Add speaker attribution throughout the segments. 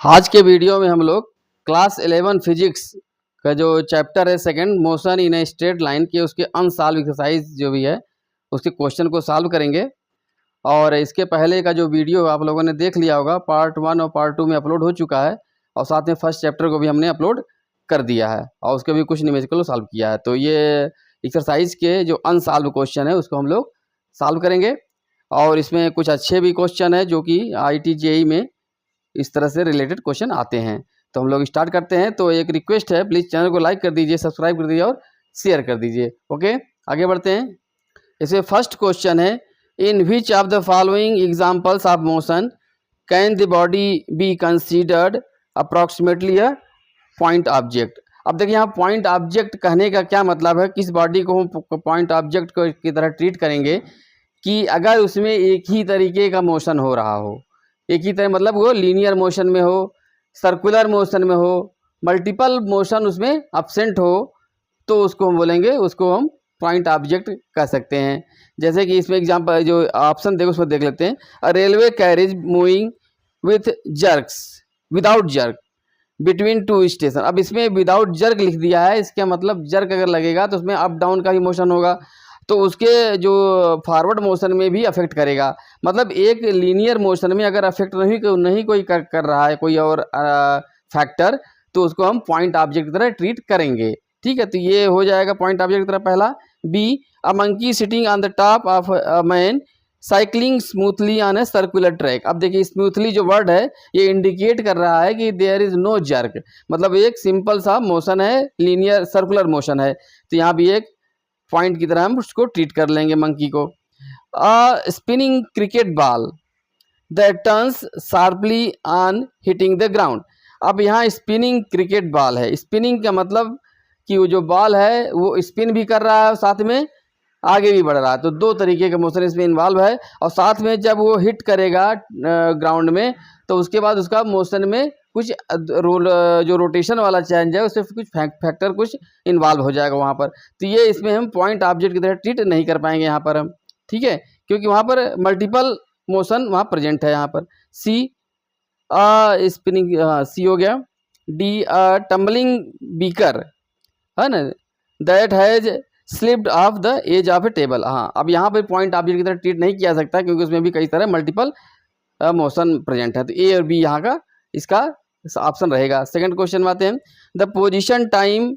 Speaker 1: आज के वीडियो में हम लोग क्लास 11 फिजिक्स का जो चैप्टर है second motion in a straight line के उसके अनसॉल्व एक्सरसाइज जो भी है उसके क्वेश्चन को सॉल्व करेंगे। और इसके पहले का जो वीडियो आप लोगों ने देख लिया होगा, पार्ट 1 और पार्ट 2 में अपलोड हो चुका है और साथ में फर्स्ट चैप्टर को भी हमने अपलोड कर दिया है और उसके भी कुछ न्यूमेरिकल सॉल्व किया है। तो ये एक्सरसाइज के जो अनसॉल्व क्वेश्चन है उसको हम लोग सॉल्व करेंगे और इसमें कुछ अच्छे भी क्वेश्चन है जो कि IIT JEE में इस तरह से रिलेटेड क्वेश्चन आते हैं। तो हम लोग स्टार्ट करते हैं। तो एक रिक्वेस्ट है, प्लीज़ चैनल को लाइक कर दीजिए, सब्सक्राइब कर दीजिए और शेयर कर दीजिए। ओके, आगे बढ़ते हैं। इसमें फर्स्ट क्वेश्चन है, in which of the following examples of motion can the body be considered approximately a point object. अब देखिए यहाँ पॉइंट ऑब्जेक्ट कहने का क्या मतलब है, किस बॉडी को हम पॉइंट ऑब्जेक्ट की तरह ट्रीट करेंगे कि अगर उसमें एक ही तरीके का मोशन हो रहा हो, एक ही तरह मतलब वो लीनियर मोशन में हो, सर्कुलर मोशन में हो, मल्टीपल मोशन उसमें एब्सेंट हो, तो उसको हम बोलेंगे, उसको हम पॉइंट ऑब्जेक्ट कह सकते हैं। जैसे कि इसमें एग्जांपल जो ऑप्शन देखो उसमें देख लेते हैं। A railway carriage moving with jerks without jerk between two station. अब इसमें विदाउट जर्क लिख दिया है, इसका मतलब जर्क अगर लगेगा तो उसमें अप डाउन का भी मोशन होगा, तो उसके जो फॉरवर्ड मोशन में भी अफेक्ट करेगा। मतलब एक लीनियर मोशन में अगर अफेक्ट नहीं कोई कर रहा है कोई और फैक्टर, तो उसको हम पॉइंट ऑब्जेक्ट की तरह ट्रीट करेंगे। ठीक है, तो ये हो जाएगा पॉइंट ऑब्जेक्ट की तरह पहला। B, a monkey sitting on the top of a man cycling smoothly on a circular track. अब देखिए स्मूथली जो वर्ड है ये इंडिकेट कर रहा है कि देयर इज नो जर्क, मतलब एक सिंपल सा मोशन है, लीनियर सर्कुलर मोशन है, तो यहाँ भी एक पॉइंट की तरह हम उसको ट्रीट कर लेंगे मंकी को। Spinning cricket ball that turns sharply on hitting the ground. अब यहाँ स्पिनिंग क्रिकेट बॉल है, स्पिनिंग का मतलब कि वो जो बॉल है वो स्पिन भी कर रहा है और साथ में आगे भी बढ़ रहा है, तो दो तरीके का मोशन इसमें इन्वॉल्व है। और साथ में जब वो हिट करेगा ग्राउंड में, तो उसके बाद उसका मोशन में कुछ जो रोटेशन वाला चेंज है उससे कुछ फैक्टर कुछ इन्वॉल्व हो जाएगा वहाँ पर। तो ये इसमें हम पॉइंट ऑब्जेक्ट की तरह ट्रीट नहीं कर पाएंगे यहाँ पर हम, ठीक है, क्योंकि वहाँ पर मल्टीपल मोशन वहाँ प्रेजेंट है यहाँ पर। सी, स्पिनिंग, सी हो गया। डी, टम्बलिंग बीकर है ना, that has slipped off the edge of a table. हाँ, अब यहाँ पर पॉइंट ऑब्जेक्ट की तरह ट्रीट नहीं किया सकता क्योंकि उसमें भी कई तरह मल्टीपल मोशन प्रेजेंट है, तो ए और बी यहाँ का इसका ऑप्शन रहेगा। सेकंड क्वेश्चन में आते हैं। The position time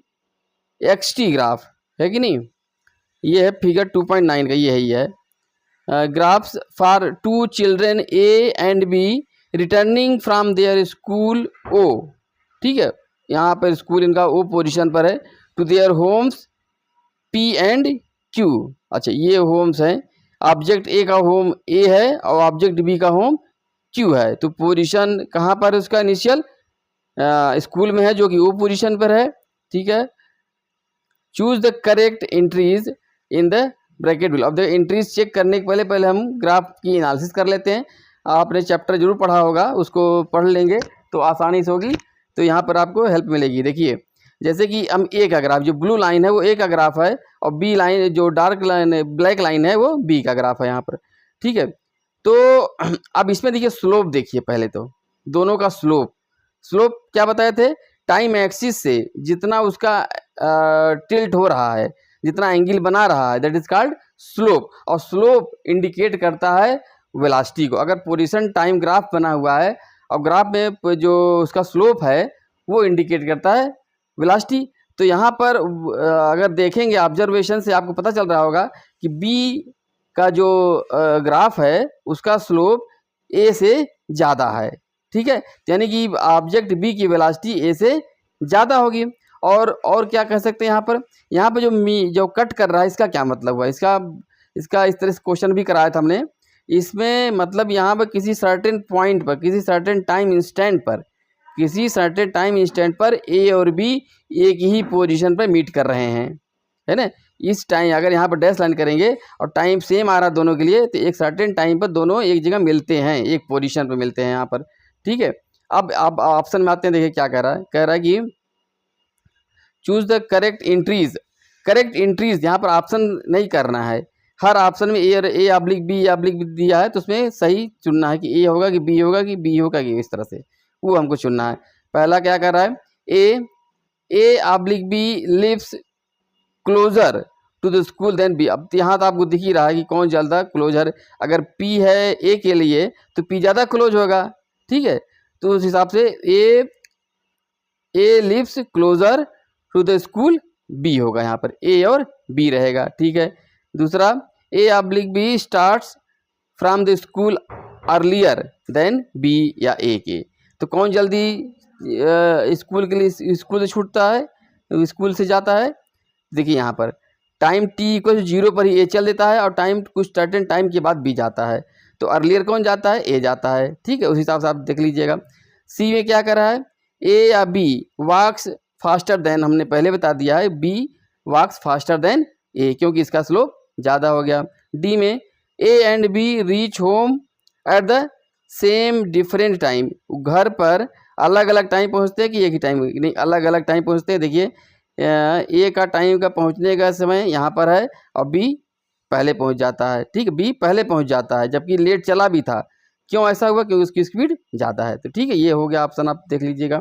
Speaker 1: XT graph है कि नहीं, ये है फिगर 2.9 का, ये है graphs for two children A and B returning from their school O। ठीक है, यहाँ पर स्कूल इनका O पोजीशन पर है, to their homes P and Q। अच्छा, ये होम्स हैं, ऑब्जेक्ट A का होम A है और ऑब्जेक्ट B का होम Q है, तो पोजीशन कहाँ पर उसका इनिशियल स्कूल में है जो कि O पोजीशन पर है। ठीक है, choose the correct entries in the bracket below. अब देखो एंट्रीज चेक करने के पहले हम ग्राफ की एनालिसिस कर लेते हैं। आपने चैप्टर जरूर पढ़ा होगा, उसको पढ़ लेंगे तो आसानी से होगी, तो यहाँ पर आपको हेल्प मिलेगी। देखिए जैसे कि हम A का ग्राफ, जो ब्लू लाइन है वो A का ग्राफ है और B लाइन जो डार्क लाइन है, ब्लैक लाइन है, वो B का ग्राफ है यहाँ पर। ठीक है, तो अब इसमें देखिए स्लोप देखिए, पहले तो दोनों का स्लोप क्या बताए थे, टाइम एक्सिस से जितना उसका टिल्ट हो रहा है, जितना एंगल बना रहा है, दैट इज कॉल्ड स्लोप। और स्लोप इंडिकेट करता है वेलोसिटी को। अगर पोजीशन टाइम ग्राफ बना हुआ है और ग्राफ में जो उसका स्लोप है वो इंडिकेट करता है वेलोसिटी, तो यहाँ पर अगर देखेंगे ऑब्जर्वेशन से आपको पता चल रहा होगा कि B का जो ग्राफ है उसका स्लोप A से ज़्यादा है। ठीक है, यानी कि ऑब्जेक्ट B की वेलोसिटी A से ज़्यादा होगी। और क्या कह सकते हैं यहाँ पर जो कट कर रहा है इसका क्या मतलब हुआ, इसका इस तरह से क्वेश्चन भी कराया था हमने। इसमें मतलब यहाँ पर किसी सर्टेन पॉइंट पर, किसी सर्टेन टाइम इंस्टेंट पर A और B एक ही पोजीशन पर मीट कर रहे हैं, है ना। इस टाइम अगर यहाँ पर डैश लाइन करेंगे और टाइम सेम आ रहा है दोनों के लिए, तो एक सर्टेन टाइम पर दोनों एक जगह मिलते हैं, एक पोजीशन पर मिलते हैं यहाँ पर। ठीक है, अब ऑप्शन में आते हैं। देखिए क्या कह रहा है कि चूज द करेक्ट एंट्रीज। यहाँ पर ऑप्शन नहीं करना है, हर ऑप्शन में A ऑब्लिक B दिया है, तो उसमें सही चुनना है कि A होगा कि B होगा कि B होगा कि इस तरह से। वो हमको चुनना है। पहला क्या कर रहा है, A/B lives closer to the school than B। अब यहाँ तो आपको दिख ही रहा है कि कौन ज़्यादा क्लोजर, अगर P है A के लिए तो P ज़्यादा क्लोज होगा, ठीक है। तो उस हिसाब से A lives closer to the school B होगा, यहाँ पर A और B रहेगा, ठीक है। दूसरा A/B starts from the school earlier than B या A के। तो कौन जल्दी स्कूल के लिए स्कूल से छूटता है, स्कूल से जाता है, देखिए यहाँ पर टाइम t=0 पर ही A चल देता है और टाइम कुछ सर्टेन टाइम के बाद B जाता है। तो अर्लियर कौन जाता है, A जाता है, ठीक है। उस हिसाब से आप देख लीजिएगा। C में क्या कर रहा है, A या B वॉक्स फास्टर देन, हमने पहले बता दिया है B walks faster than A, क्योंकि इसका स्लोप ज़्यादा हो गया। D में A and B reach home at the same different time, घर पर अलग अलग टाइम पहुंचते हैं कि एक ही टाइम, नहीं अलग अलग टाइम पहुंचते हैं। देखिए ए का टाइम का पहुंचने का समय यहाँ पर है और बी पहले पहुंच जाता है, ठीक है। बी पहले पहुंच जाता है जबकि लेट चला भी था, क्यों ऐसा हुआ, क्योंकि उसकी स्पीड ज़्यादा है। तो ठीक है, ये हो गया ऑप्शन, आप देख लीजिएगा।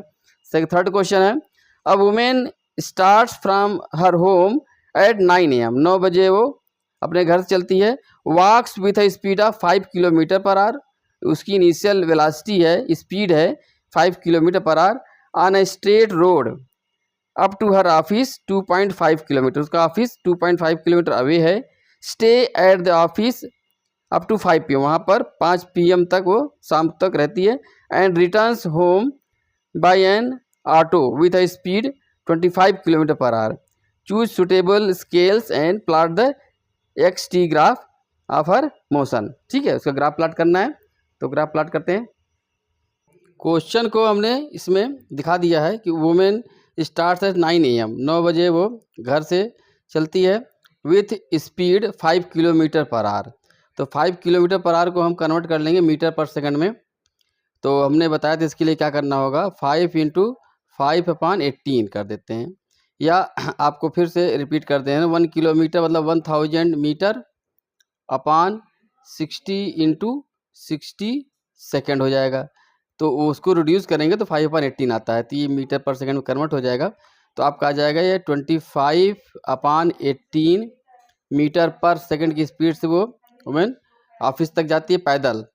Speaker 1: थर्ड क्वेश्चन है, a women starts from her home at 9 AM, 9 बजे वो अपने घर से चलती है। Walks with a speed of 5 kilometre per hour, उसकी इनिशियल वेलोसिटी है, स्पीड है 5 kilometre per hour. On a straight road up to her office 2.5 kilometre, उसका ऑफिस 2.5 किलोमीटर अवे है। Stay at the office up to 5 PM, वहाँ पर 5 PM तक वो शाम तक रहती है। And returns home by an auto with a speed 25 kilometre per hour. Choose suitable scales and plot the XT graph of her motion, ठीक है। उसका ग्राफ प्लॉट करना है, तो ग्राफ प्लॉट करते हैं। क्वेश्चन को हमने इसमें दिखा दिया है कि वुमेन स्टार्ट्स एट 9 AM, 9 बजे वो घर से चलती है with speed 5 kilometre per our. तो 5 किलोमीटर पर आवर को हम कन्वर्ट कर लेंगे मीटर पर सेकंड में। तो हमने बताया था इसके लिए क्या करना होगा, 5 × 5/18 कर देते हैं, या आपको फिर से रिपीट कर दें, 1 किलोमीटर मतलब 1000 मीटर अपॉन 60 × 60 सेकेंड हो जाएगा। तो उसको रिड्यूस करेंगे तो 5/18 आता है, तो ये मीटर पर सेकंड में कन्वर्ट हो जाएगा। तो आपका आ जाएगा ये 25/18 मीटर पर सेकंड की स्पीड से वो वुमेन ऑफिस तक जाती है पैदल,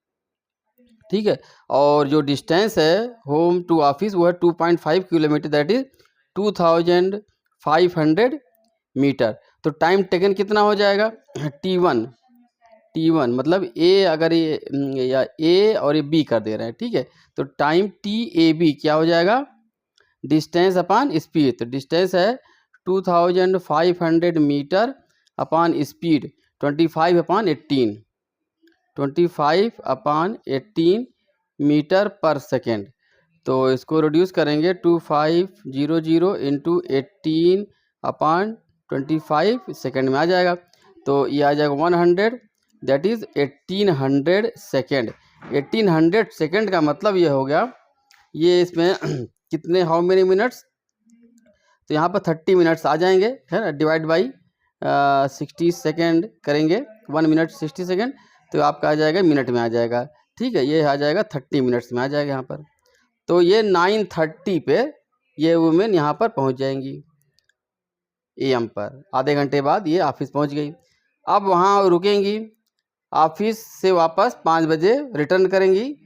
Speaker 1: ठीक है। और जो डिस्टेंस है होम टू ऑफिस वो है 2.5 किलोमीटर, दैट इज 2500 मीटर। तो टाइम टेकन कितना हो जाएगा, T1 मतलब A, अगर ये या A और ये B कर दे रहे हैं, ठीक है। तो टाइम TAB क्या हो जाएगा, डिस्टेंस अपॉन स्पीड। तो डिस्टेंस है 2500 metre upon speed 25/18 metre per second. तो इसको रिड्यूस करेंगे 2500 × 18/25 सेकेंड में आ जाएगा। तो ये आ जाएगा 100, दैट इज़ 1800 सेकेंड। 1800 सेकेंड का मतलब ये हो गया, ये इसमें कितने, हाउ मेनी मिनट्स, तो यहाँ पर 30 मिनट्स आ जाएंगे, है ना। डिवाइड बाई 60 सेकेंड करेंगे, 1 मिनट 60 सेकेंड, तो आपका आ जाएगा मिनट में आ जाएगा, ठीक है। ये आ जाएगा 30 मिनट्स में आ जाएगा यहाँ पर। तो ये 9:30 पे ये वुमेन यहाँ पर पहुँच जाएंगी AM पर, आधे घंटे बाद ये ऑफिस पहुँच गई। अब वहाँ रुकेंगी, ऑफिस से वापस 5 बजे रिटर्न करेंगी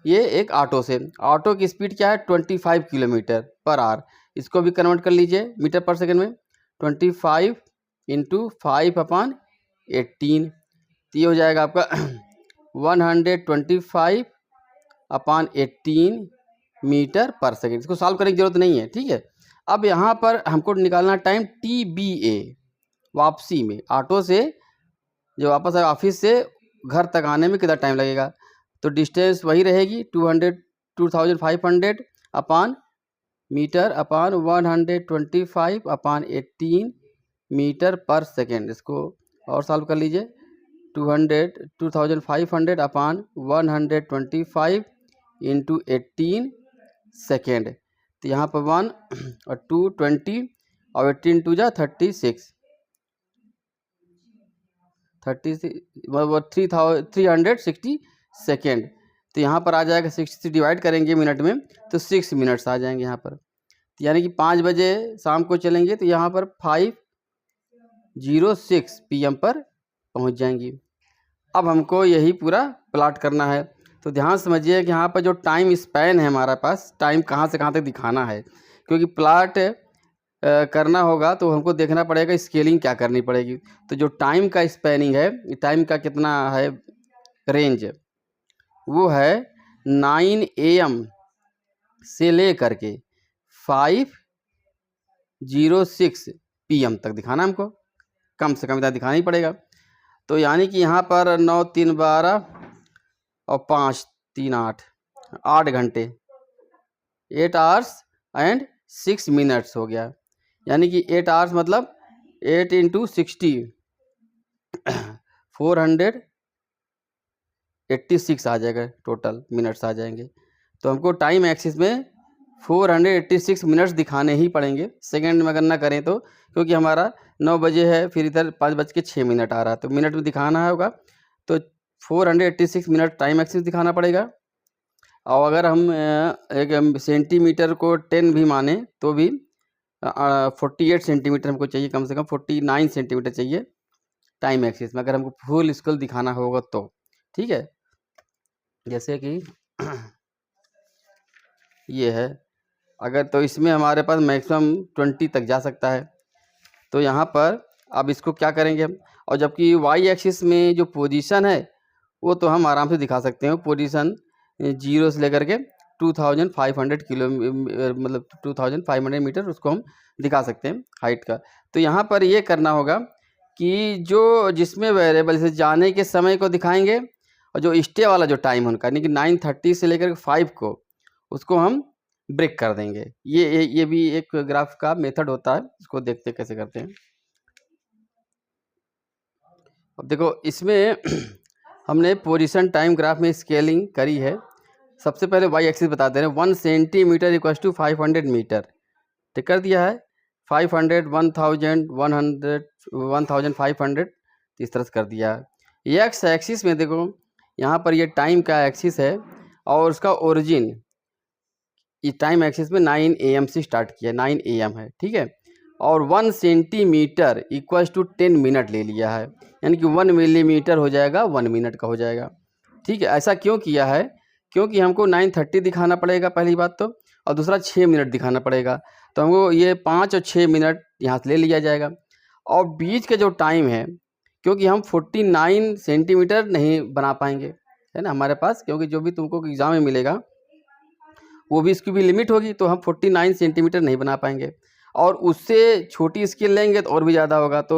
Speaker 1: ये एक ऑटो से। ऑटो की स्पीड क्या है, 25 किलोमीटर पर आवर। इसको भी कन्वर्ट कर लीजिए मीटर पर सेकंड में, 25 × 5/18, तो ये हो जाएगा आपका 125/18 मीटर पर सेकंड। इसको सॉल्व करने की जरूरत नहीं है, ठीक है। अब यहाँ पर हमको निकालना टाइम TBA, वापसी में ऑटो से जो वापस आए ऑफिस से घर तक आने में कितना टाइम लगेगा। तो डिस्टेंस वही रहेगी 2500 upon metre upon 125/18 metre per second. इसको और सॉल्व कर लीजिए, 2500 अपॉन 125 × 18 सेकेंड। तो यहाँ पर 1 और 2 20 और 18 2 जा 36, 360 सेकेंड। तो यहाँ पर आ जाएगा 60 से डिवाइड करेंगे मिनट में तो 6 मिनट्स आ जाएंगे यहाँ पर। तो यानी कि 5 बजे शाम को चलेंगे तो यहाँ पर 5:06 PM पर पहुँच जाएंगी। अब हमको यही पूरा प्लाट करना है। तो ध्यान समझिए कि यहाँ पर जो टाइम स्पैन है हमारे पास, टाइम कहाँ से कहाँ तक दिखाना है, क्योंकि प्लाट करना होगा तो हमको देखना पड़ेगा स्केलिंग क्या करनी पड़ेगी। तो जो टाइम का स्पैनिंग है, टाइम का कितना है रेंज, वो है 9 AM से ले करके 5:06 PM तक दिखाना हमको, कम से कम इतना दिखाना ही पड़ेगा। तो यानी कि यहाँ पर 9 3 12 और 5 3 8, 8 घंटे, 8 आवर्स एंड 6 मिनट्स हो गया। यानी कि 8 आवर्स मतलब 8 × 60 486 आ जाएगा, टोटल मिनट्स आ जाएंगे। तो हमको टाइम एक्सिस में 486 मिनट्स दिखाने ही पड़ेंगे। सेकंड में अगर ना करें तो, क्योंकि हमारा 9 बजे है, फिर इधर 5:06 आ रहा है, तो मिनट में दिखाना होगा तो 486 मिनट टाइम एक्सिस दिखाना पड़ेगा। और अगर हम एक सेंटीमीटर को 10 भी माने तो भी 48 सेंटीमीटर हमको चाहिए, कम से कम 49 सेंटीमीटर चाहिए टाइम एक्सिस में, अगर हमको फुल स्केल दिखाना होगा तो। ठीक है, जैसे कि ये है, अगर तो इसमें हमारे पास मैक्सिमम 20 तक जा सकता है। तो यहाँ पर अब इसको क्या करेंगे हम, और जबकि वाई एक्सिस में जो पोजीशन है वो तो हम आराम से दिखा सकते हैं। पोजीशन 0 से लेकर के 2500 किलो मतलब 2500 मीटर उसको हम दिखा सकते हैं हाइट का। तो यहाँ पर ये करना होगा कि जो जिसमें वेरिएबल से जाने के समय को दिखाएंगे और जो स्टे वाला जो टाइम उनका, यानी कि 9:30 से लेकर 5 को, उसको हम ब्रेक कर देंगे। ये भी एक ग्राफ का मेथड होता है, इसको देखते कैसे करते हैं। अब देखो इसमें हमने पोजीशन टाइम ग्राफ में स्केलिंग करी है। सबसे पहले वाई एक्सिस बता दे रहे हैं, 1 सेंटीमीटर इक्वल्स टू 500 मीटर, ठीक कर दिया है। 500, 1000, 100, 1500 इस तरह से कर दिया है। एक्स एक्सिस में देखो यहाँ पर ये टाइम का एक्सिस है और उसका ओरिजिन ये टाइम एक्सिस में 9 AM से स्टार्ट किया, 9 AM है, ठीक है। और 1 सेंटीमीटर इक्वल्स टू 10 मिनट ले लिया है, यानी कि 1 मिलीमीटर हो जाएगा 1 मिनट का हो जाएगा, ठीक है। ऐसा क्यों किया है, क्योंकि हमको 9:30 दिखाना पड़ेगा पहली बात तो, और दूसरा 6 मिनट दिखाना पड़ेगा। तो हमको ये 5 और 6 मिनट यहाँ से ले लिया जाएगा। और बीच का जो टाइम है, क्योंकि हम 49 सेंटीमीटर नहीं बना पाएंगे, है ना हमारे पास, क्योंकि जो भी तुमको एग्ज़ाम में मिलेगा वो भी इसकी भी लिमिट होगी, तो हम 49 सेंटीमीटर नहीं बना पाएंगे। और उससे छोटी स्केल लेंगे तो और भी ज़्यादा होगा। तो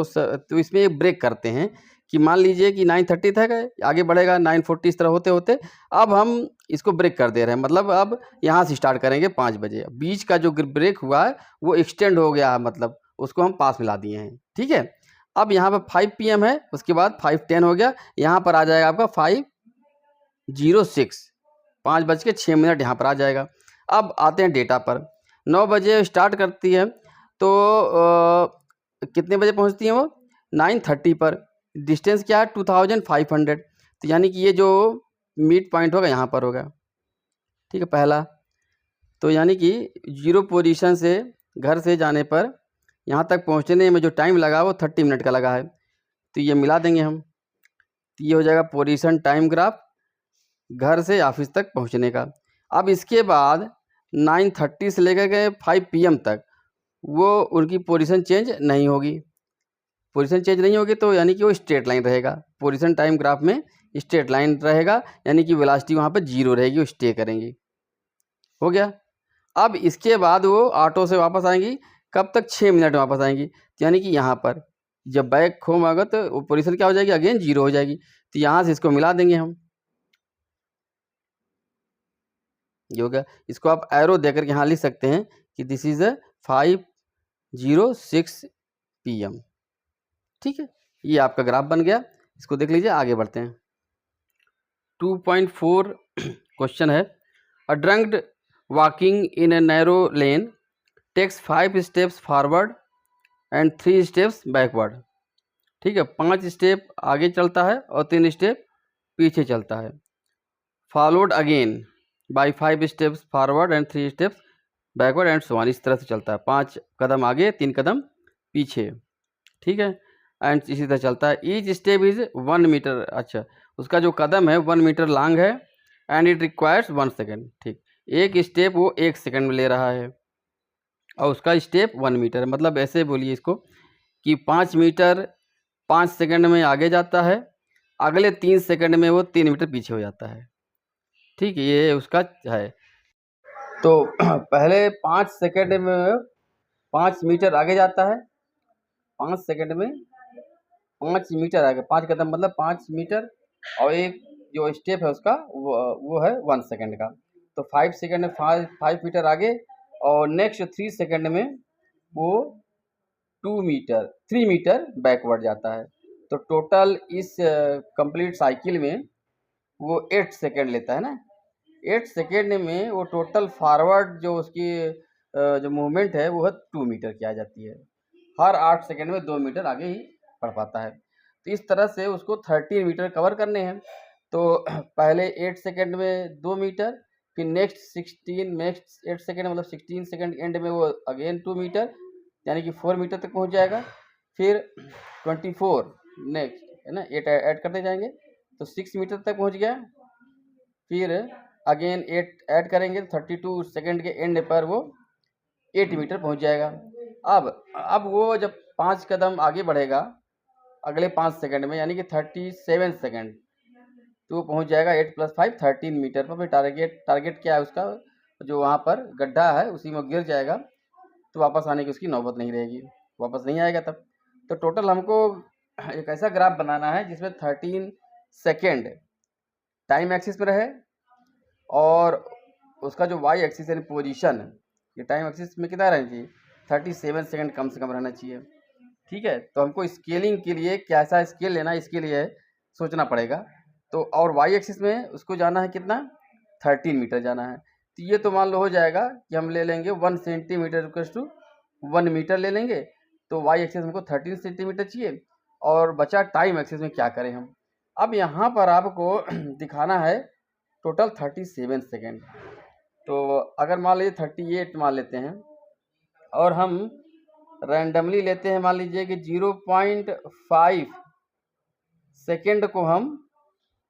Speaker 1: इसमें एक ब्रेक करते हैं कि मान लीजिए कि 9:30 था, आगे बढ़ेगा 9:40 इस तरह होते होते अब हम इसको ब्रेक कर दे रहे हैं, मतलब अब यहाँ से स्टार्ट करेंगे 5 बजे। बीच का जो ब्रेक हुआ है वो एक्सटेंड हो गया है, मतलब उसको हम पास मिला दिए हैं, ठीक है। अब यहाँ पर 5 PM है, उसके बाद 5:10 हो गया, यहाँ पर आ जाएगा आपका 5:06, 5:06 यहाँ पर आ जाएगा। अब आते हैं डेटा पर। 9 बजे स्टार्ट करती है तो कितने बजे पहुंचती है वो, 9:30 पर। डिस्टेंस क्या है, 2500, तो यानी कि ये जो मिड पॉइंट होगा यहाँ पर होगा, ठीक है पहला। तो यानी कि 0 पोजीशन से घर से जाने पर यहाँ तक पहुँचने में जो टाइम लगा वो 30 मिनट का लगा है, तो ये मिला देंगे हम। तो ये हो जाएगा पोजीशन टाइम ग्राफ घर से ऑफिस तक पहुँचने का। अब इसके बाद 9:30 से लेकर के 5 PM तक वो उनकी पोजीशन चेंज नहीं होगी। पोजीशन चेंज नहीं होगी तो यानी कि वो स्ट्रेट लाइन रहेगा। पोजीशन टाइम ग्राफ में स्ट्रेट लाइन रहेगा, यानी कि वेलोसिटी वहाँ पर 0 रहेगी, वो स्टे करेंगी। हो गया। अब इसके बाद वो ऑटो से वापस आएंगी, कब तक, 6 मिनट में वापस आएंगी। तो यानी कि यहाँ पर जब बैक होम आएगा तो वो पोजीशन क्या हो जाएगी, अगेन 0 हो जाएगी। तो यहाँ से इसको मिला देंगे हम, ये हो गया। इसको आप एरो देकर के यहाँ लिख सकते हैं कि दिस इज 5:06 PM, ठीक है। ये आपका ग्राफ बन गया, इसको देख लीजिए। आगे बढ़ते हैं। 2.4 क्वेश्चन है, a drunkard walking in a narrow lane takes 5 steps forward and 3 steps backward, ठीक है। 5 स्टेप आगे चलता है और 3 स्टेप पीछे चलता है। Followed again by 5 steps forward and 3 steps backward and so on. इस तरह से चलता है, 5 कदम आगे 3 कदम पीछे, ठीक है, एंड इसी तरह चलता है। Each step is 1 metre. अच्छा, उसका जो कदम है 1 मीटर लॉन्ग है एंड इट रिक्वायर्स 1 सेकेंड। ठीक, एक स्टेप वो 1 सेकेंड में ले रहा है और उसका स्टेप 1 मीटर है। मतलब ऐसे बोलिए इसको कि 5 मीटर 5 सेकेंड में आगे जाता है, अगले 3 सेकेंड में वो 3 मीटर पीछे हो जाता है। ठीक है, ये उसका है। तो पहले 5 सेकेंड में 5 मीटर आगे जाता है, 5 सेकेंड में 5 मीटर आगे, 5 कदम मतलब 5 मीटर, और एक जो स्टेप है उसका वो है 1 सेकेंड का। तो 5 सेकेंड में 5 मीटर आगे, और नेक्स्ट 3 सेकेंड में वो 3 मीटर बैकवर्ड जाता है। तो टोटल इस कंप्लीट साइकिल में वो 8 सेकेंड लेता है ना। 8 सेकेंड में वो टोटल फॉरवर्ड जो उसकी जो मूवमेंट है वो है 2 मीटर की आ जाती है। हर 8 सेकेंड में 2 मीटर आगे ही बढ़ पाता है। तो इस तरह से उसको 13 मीटर कवर करने हैं। तो पहले 8 सेकेंड में 2 मीटर, फिर नेक्स्ट 8 सेकेंड मतलब 16 सेकेंड एंड में वो अगेन 2 मीटर, यानी कि 4 मीटर तक पहुंच जाएगा। फिर 24 नेक्स्ट है ना, 8 ऐड करते जाएंगे तो 6 मीटर तक पहुंच गया। फिर अगेन 8 ऐड करेंगे तो 32 सेकेंड के एंड पर वो 8 मीटर पहुंच जाएगा। अब वो जब 5 कदम आगे बढ़ेगा अगले 5 सेकंड में, यानी कि 37 सेकंड, तो वो पहुंच जाएगा 8 + 5 13 मीटर पर। फिर टारगेट क्या है उसका, जो वहाँ पर गड्ढा है उसी में गिर जाएगा, तो वापस आने की उसकी नौबत नहीं रहेगी, वापस नहीं आएगा तब। तो टोटल हमको एक ऐसा ग्राफ बनाना है जिसमें 13 सेकेंड टाइम एक्सिस में रहे, और उसका जो वाई एक्सिस यानी पोजीशन, ये टाइम एक्सिस में कितना रहना चाहिए, 37 सेकंड कम से कम रहना चाहिए। ठीक है, तो हमको स्केलिंग के लिए कैसा स्केल लेना है इसके लिए सोचना पड़ेगा। तो और वाई एक्सिस में उसको जाना है कितना, 13 मीटर जाना है। तो ये तो मान लो हो जाएगा कि हम ले लेंगे 1 सेंटीमीटर इक्वल्स टू 1 मीटर ले लेंगे। तो वाई एक्सिस हमको 13 सेंटीमीटर चाहिए, और बचा टाइम एक्सिस में क्या करें हम। अब यहाँ पर आपको दिखाना है टोटल 37 सेकेंड। तो अगर मान लीजिए 38 मान लेते हैं, और हम रैंडमली लेते हैं, मान लीजिए कि 0.5 सेकेंड को हम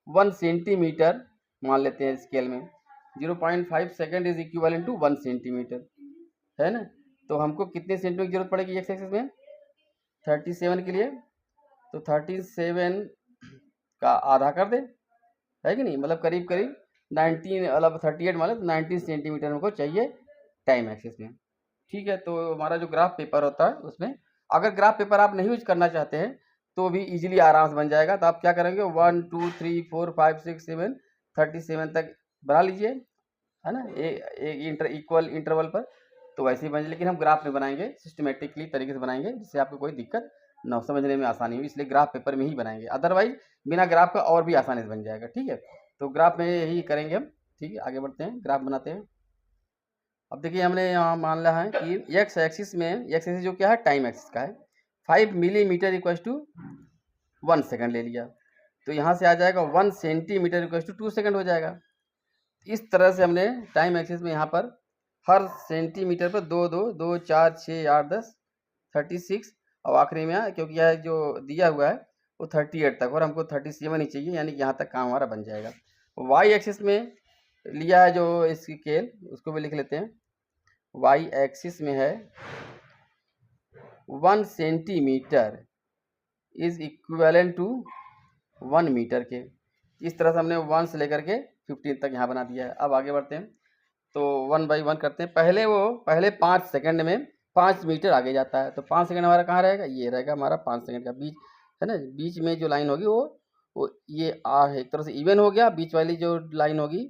Speaker 1: 1 सेंटीमीटर मान लेते हैं स्केल में। 0.5 second is equivalent to 1 centimetre, है ना। तो हमको कितने सेंटीमीटर की जरूरत पड़ेगी एक्स एक्सिस में, 37 के लिए। तो 37 का आधा कर दे, है कि नहीं, मतलब करीब करीब 19 मतलब 38 मतलब 19 सेंटीमीटर हमको चाहिए टाइम एक्सिस में। ठीक है, तो हमारा जो ग्राफ पेपर होता है उसमें, अगर ग्राफ पेपर आप नहीं यूज करना चाहते हैं तो भी इजीली आराम से बन जाएगा। तो आप क्या करेंगे, 1 2 3 4 5 6 7 37 तक बना लीजिए, है ना, एक इक्वल इंटरवल पर। तो वैसे ही बन जाए, लेकिन हम ग्राफ में बनाएंगे, सिस्टमेटिकली तरीके से बनाएंगे जिससे आपको कोई दिक्कत ना हो, समझने में आसानी हो, इसलिए ग्राफ पेपर में ही बनाएंगे। अदरवाइज बिना ग्राफ का और भी आसानी से बन जाएगा। ठीक है, तो ग्राफ में यही करेंगे हम। ठीक है, आगे बढ़ते हैं, ग्राफ बनाते हैं। अब देखिए हमने यहाँ मान लिया है कि एक्स एक्सिस में, एक्स एक्सिस जो क्या है टाइम एक्सिस का है, 5 मिलीमीटर इक्वल टू 1 सेकंड ले लिया। तो यहाँ से आ जाएगा 1 सेंटीमीटर इक्वल टू 2 सेकंड हो जाएगा। इस तरह से हमने टाइम एक्सिस में यहाँ पर हर सेंटीमीटर पर 2 2 2 4 6 8 10 36, और आखिरी में क्योंकि यह जो दिया हुआ है वो 38 तक, और हमको 37 ही चाहिए, यानी कि यहाँ तक काम हमारा बन जाएगा। वाई एक्सिस में लिया है जो स्केल, उसको भी लिख लेते हैं। वाई एक्सिस में है 1 centimetre is equivalent to 1 metre के। इस तरह से हमने 1 से लेकर के 15 तक यहाँ बना दिया है। अब आगे बढ़ते हैं, तो 1 बाई 1 करते हैं। पहले 5 सेकंड में 5 मीटर आगे जाता है। तो 5 सेकंड हमारा कहाँ रहेगा, ये रहेगा हमारा 5 सेकंड का बीच, है ना। बीच में जो लाइन होगी वो ये एक तरह से इवन हो गया, बीच वाली जो लाइन होगी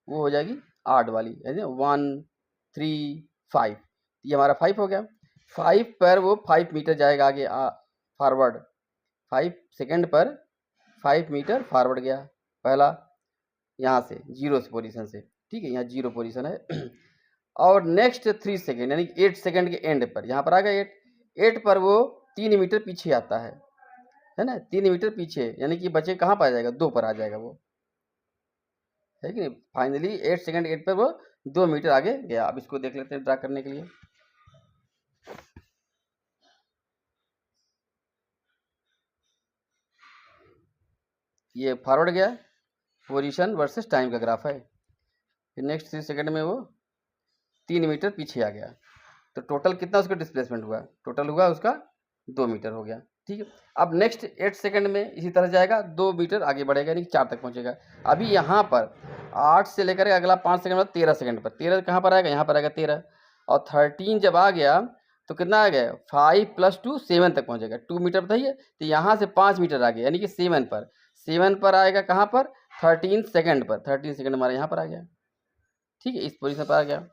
Speaker 1: वो हो जाएगी आड वाली, है ना, 1 3 5, ये हमारा 5 हो गया। 5 पर वो 5 मीटर जाएगा आगे फॉरवर्ड, 5 सेकंड पर 5 मीटर फॉरवर्ड गया पहला, यहाँ से 0 पोजीशन से। ठीक है, यहाँ 0 पोजीशन है। और नेक्स्ट 3 सेकेंड यानी 8 सेकेंड के एंड पर यहाँ पर आ गया 8 पर वो 3 मीटर पीछे आता है ना, 3 मीटर पीछे, यानी कि बचे कहाँ पर आ जाएगा, 2 पर आ जाएगा वो, है कि नहीं। फाइनली 8 सेकंड 8 पर वो 2 मीटर आगे गया। अब इसको देख लेते हैं ड्रा करने के लिए। ये फॉरवर्ड गया, पोजीशन वर्सेस टाइम का ग्राफ है। फिर नेक्स्ट 3 सेकंड में वो 3 मीटर पीछे आ गया। तो टोटल कितना उसका डिस्प्लेसमेंट हुआ, टोटल हुआ उसका 2 मीटर हो गया। ठीक है, अब नेक्स्ट 8 सेकंड में इसी तरह जाएगा, 2 मीटर आगे बढ़ेगा, यानी 4 तक पहुंचेगा। अभी यहाँ पर 8 से लेकर अगला 5 सेकंड बाद 13 सेकंड पर, 13 कहाँ पर आएगा, यहाँ पर आएगा 13। और 13 जब आ गया तो कितना आ गया, 5 + 2 7 तक पहुंचेगा। 2 मीटर बताइए, तो यहाँ से 5 मीटर आ गया, यानी कि 7 पर आएगा। कहाँ पर, 13 सेकंड पर। 13 सेकंड हमारा यहाँ पर आ गया। ठीक है, इस पोजीशन पर आ गया।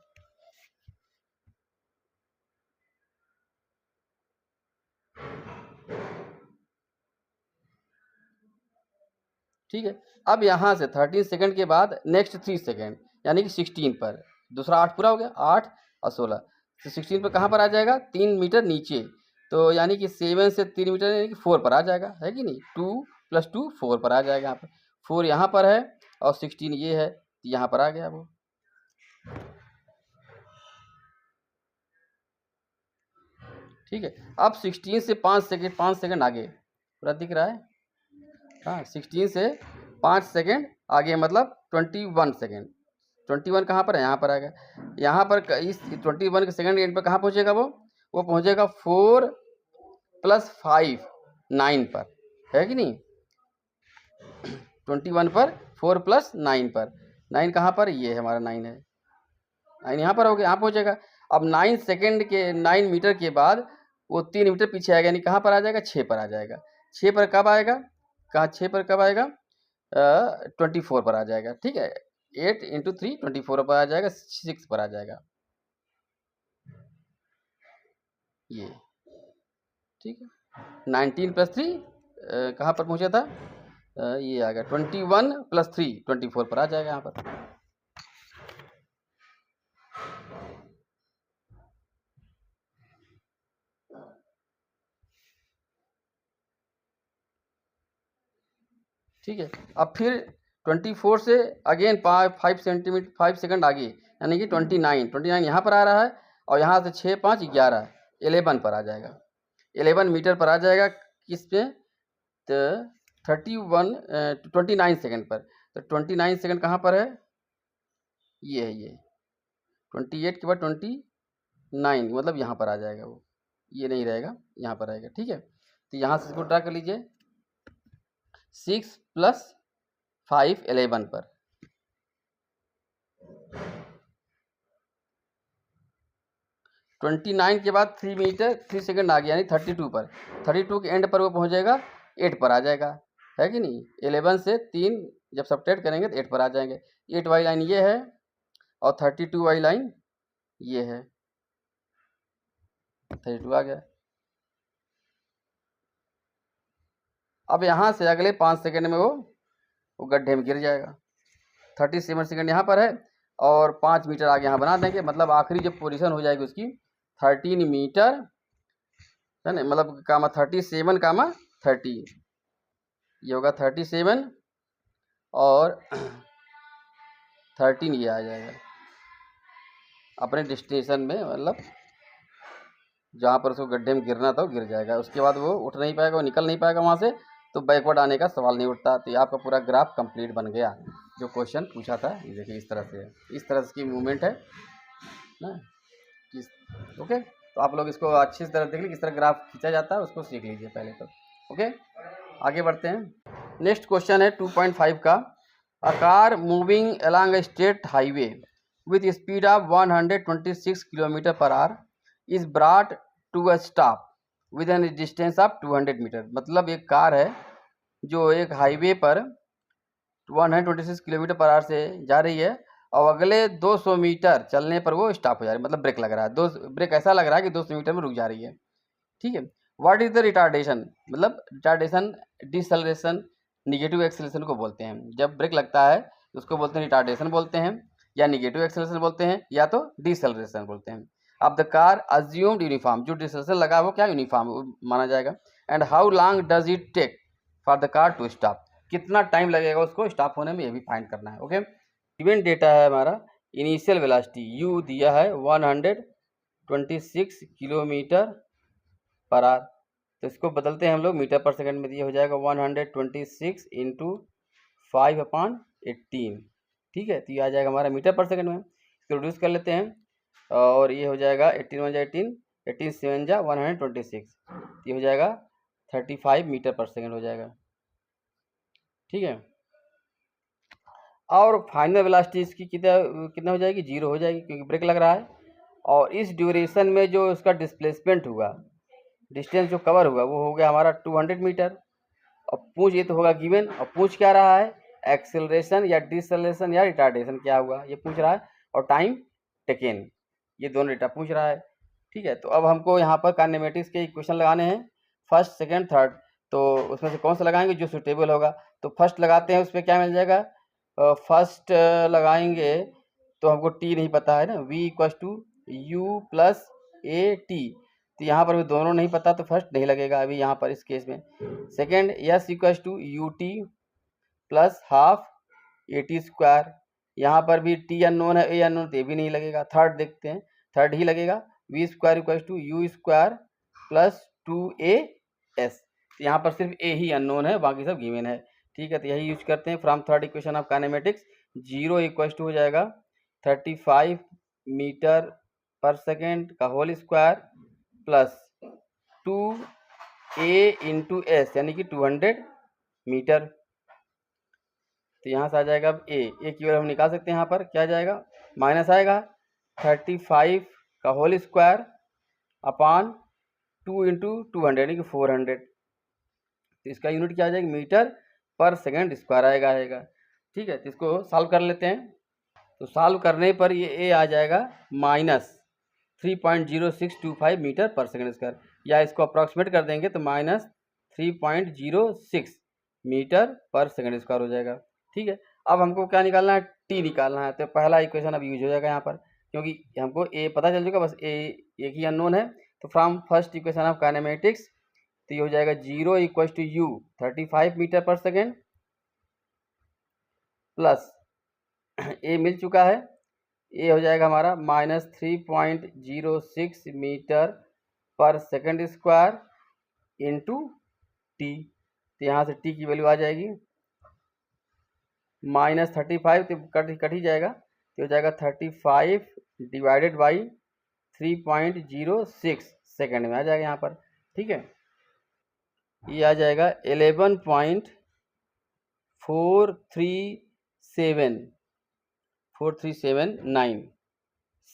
Speaker 1: ठीक है, अब यहाँ से 13 सेकंड के बाद नेक्स्ट 3 सेकंड यानी कि 16 पर, दूसरा 8 पूरा हो गया, 8 और 16, तो 16 पर कहाँ पर आ जाएगा, 3 मीटर नीचे। तो यानी कि 7 से 3 मीटर यानी कि 4 पर आ जाएगा, है कि नहीं। 2 + 2 4 पर आ जाएगा। यहाँ पर 4 यहाँ पर है और 16 ये है, यहाँ पर आ गया वो। ठीक है, अब 16 से 5 सेकंड आगे पूरा दिख रहा है। हाँ, 16 से 5 सेकंड आगे मतलब 21 सेकंड। 21 कहाँ पर है, यहाँ पर आ गया। यहाँ पर इस 21 के सेकंड एंड पर कहाँ पहुँचेगा वो पहुँचेगा 4 + 5 9 पर, है कि नहीं। 21 पर 4 + 9 पर, 9 कहाँ पर, ये है हमारा 9 है, 9 यहाँ पर हो गया, यहाँ पहुँचेगा। अब 9 सेकंड के 9 मीटर के बाद वो 3 मीटर पीछे आएगा, यानी कहाँ पर आ जाएगा, 6 पर आ जाएगा। 6 पर कब आएगा, कहाँ 6 पर कब आएगा, 24 पर आ जाएगा। ठीक है, 8 × 3 24 पर आ जाएगा, 6 पर आ जाएगा ये। ठीक है, 19 + 3 कहाँ पर पहुँचा था, ये आ गया 21 + 3 24 पर आ जाएगा यहाँ पर। ठीक है, अब फिर 24 से अगेन 5 सेकंड आगे, यानी कि 29 यहाँ पर आ रहा है, और यहाँ से 6 5 11 11 पर आ जाएगा, 11 मीटर पर आ जाएगा। किस पे, तो 29 सेकंड पर। तो 29 सेकंड कहाँ पर है, ये है, ये 28 के बाद 29 मतलब यहाँ पर आ जाएगा वो, ये नहीं रहेगा, यहाँ पर आएगा। ठीक है, तो यहाँ से इसको ड्रा कर लीजिए, 6 + 5 11 पर। ट्वेंटी 9 के बाद 3 मीटर 3 सेकंड आ गया, यानी 32 पर। 32 के एंड पर वो पहुंचेगा, 8 पर आ जाएगा, है कि नहीं। 11 से 3 जब सब्ट्रैक्ट करेंगे तो 8 पर आ जाएंगे। 8 वाली लाइन ये है और 32 वाली लाइन ये है, 32 आ गया। अब यहाँ से अगले 5 सेकंड में वो गड्ढे में गिर जाएगा। 37 सेकंड यहाँ पर है और 5 मीटर आगे यहाँ बना देंगे, मतलब आखिरी जो पोजीशन हो जाएगी उसकी 13 मीटर, है ना, मतलब कामा 37 कामा 30, ये होगा 37 और 13 ये आ जाएगा अपने डेस्टिनेशन में, मतलब जहाँ पर उसको गड्ढे में गिरना था वो गिर जाएगा। उसके बाद वो उठ नहीं पाएगा, वो निकल नहीं पाएगा वहाँ से, तो बैकवर्ड आने का सवाल नहीं उठता। तो ये आपका पूरा ग्राफ कंप्लीट बन गया जो क्वेश्चन पूछा था। ये देखिए इस तरह से है, इस तरह से की मूवमेंट है ना। ओके, तो आप लोग इसको अच्छी तरह देख लीजिए किस तरह ग्राफ खींचा जाता है, उसको सीख लीजिए पहले तो। ओके, आगे बढ़ते हैं। नेक्स्ट क्वेश्चन है 2.5 का। A car moving along a state highway with speed of 126 km/h is brought to a stop with an distance of 200 metre. मतलब एक कार है जो एक हाईवे पर 126 km/h से जा रही है और अगले 200 मीटर चलने पर वो स्टॉप हो जा रही है, मतलब ब्रेक लग रहा है। ब्रेक ऐसा लग रहा है कि 200 मीटर में रुक जा रही है। ठीक है, व्हाट इज द रिटार्डेशन, मतलब रिटार्डेशन डिसलेरेशन निगेटिव एक्सेलरेशन को बोलते हैं। जब ब्रेक लगता है तो उसको बोलते हैं रिटार्डेशन बोलते हैं, या निगेटिव एक्सेलरेशन बोलते हैं, या तो डिसलेरेशन बोलते हैं। अब द कार अज्यूम्ड यूनिफॉर्म, जो डिसलेरेशन लगा वो क्या यूनिफॉर्म माना जाएगा। And how long does it take for the car to stop, कितना टाइम लगेगा उसको स्टॉप होने में, ये भी फाइंड करना है। ओके, गिवन डेटा है हमारा इनिशियल वेलोसिटी u दिया है 126 किलोमीटर पर आवर, तो इसको बदलते हैं हम लोग मीटर पर सेकंड में, दिया हो जाएगा 126 इंटू 5/18, ठीक है। तो ये आ जाएगा हमारा मीटर पर सेकंड में। इसको रिड्यूस कर लेते हैं और ये हो जाएगा 18 1 जा 18, 18 7 जा 126, ये हो जाएगा 35 मीटर पर सेकंड हो जाएगा, ठीक है। और फाइनल वेलोसिटी इसकी कितना हो जाएगी, 0 हो जाएगी क्योंकि ब्रेक लग रहा है। और इस ड्यूरेशन में जो इसका डिस्प्लेसमेंट हुआ, डिस्टेंस जो कवर हुआ वो हो गया हमारा 200 मीटर। और पूछ ये तो होगा गिवन, और पूछ क्या रहा है, एक्सेलरेशन या डिसलेशन या रिटार्डेशन क्या हुआ ये पूछ रहा है, और टाइम टेकन, ये दोनों डेटा पूछ रहा है, ठीक है। तो अब हमको यहाँ पर काइनेमेटिक्स के इक्वेशन लगाने हैं, फर्स्ट सेकंड थर्ड, तो उसमें से कौन सा लगाएंगे जो सुटेबल होगा। तो फर्स्ट लगाते हैं, उसमें क्या मिल जाएगा, फर्स्ट लगाएंगे तो हमको टी नहीं पता है ना, v equals to u plus a t, तो यहाँ पर भी दोनों नहीं पता तो फर्स्ट नहीं लगेगा अभी यहाँ पर इस केस में। Second s equals to u t plus half a t square, यहाँ पर भी टी अननोन है, ए अननोन, तो ये भी नहीं लगेगा। थर्ड देखते हैं, थर्ड ही लगेगा, v square equals to u square plus 2as, तो यहाँ पर सिर्फ ए ही अननोन है, बाकी सब गिवन है, ठीक है। तो यही यूज करते हैं from third equation of kinematics. 0 equals to हो जाएगा 35 मीटर पर सेकेंड का whole square plus 2a into s यानी कि 200 मीटर। तो यहाँ से आ जाएगा अब ए की वैल्यू हम निकाल सकते हैं, यहाँ पर क्या आ जाएगा, माइनस आएगा 35 का होल स्क्वायर अपान 2 इंटू 200 यानी कि 400, तो इसका यूनिट क्या आ जाएगा, मीटर पर सेकंड स्क्वायर आएगा, ठीक है। तो इसको सॉल्व कर लेते हैं, तो सॉल्व करने पर ये ए आ जाएगा माइनस 3.0625 मीटर पर सेकंड स्क्वायर, या इसको अप्रॉक्सीमेट कर देंगे तो माइनस 3.06 मीटर पर सेकंड स्क्वायर हो जाएगा, ठीक है। अब हमको क्या निकालना है, टी निकालना है, तो पहला इक्वेशन अब यूज हो जाएगा यहाँ पर, क्योंकि हमको ए पता चल चुका, बस ए एक ही अननोन है। तो from first equation of kinematics, तो ये हो जाएगा 0 equals to you 35 metre per second plus ए मिल चुका है, ए हो जाएगा हमारा माइनस 3.06 मीटर पर सेकंड स्क्वायर इंटू टी, तो यहाँ से टी की वैल्यू आ जाएगी माइनस 35, तो कट ही जाएगा, तो हो जाएगा 35 डिवाइडेड बाई 3.06 सेकेंड में आ जाएगा यहाँ पर, ठीक है। ये आ जाएगा 11.4379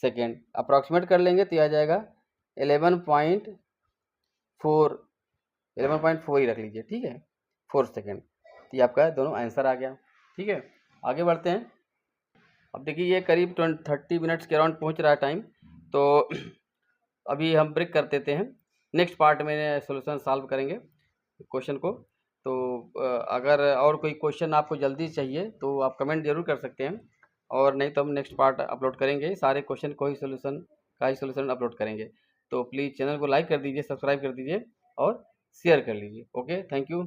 Speaker 1: सेकेंड, अप्रॉक्सीमेट कर लेंगे तो ये आ जाएगा 11.4 ही रख लीजिए, ठीक है, 4 सेकेंड। तो ये आपका दोनों आंसर आ गया, ठीक है। आगे बढ़ते हैं, अब देखिए ये करीब 30 मिनट्स के अराउंड पहुंच रहा है टाइम, तो अभी हम ब्रेक कर देते हैं, नेक्स्ट पार्ट में सॉल्यूशन सॉल्व करेंगे क्वेश्चन को। तो अगर और कोई क्वेश्चन आपको जल्दी चाहिए तो आप कमेंट जरूर कर सकते हैं, और नहीं तो हम नेक्स्ट पार्ट अपलोड करेंगे, सारे क्वेश्चन को ही सोल्यूशन अपलोड करेंगे। तो प्लीज़ चैनल को लाइक कर दीजिए, सब्सक्राइब कर दीजिए और शेयर कर लीजिए। Okay, thank you.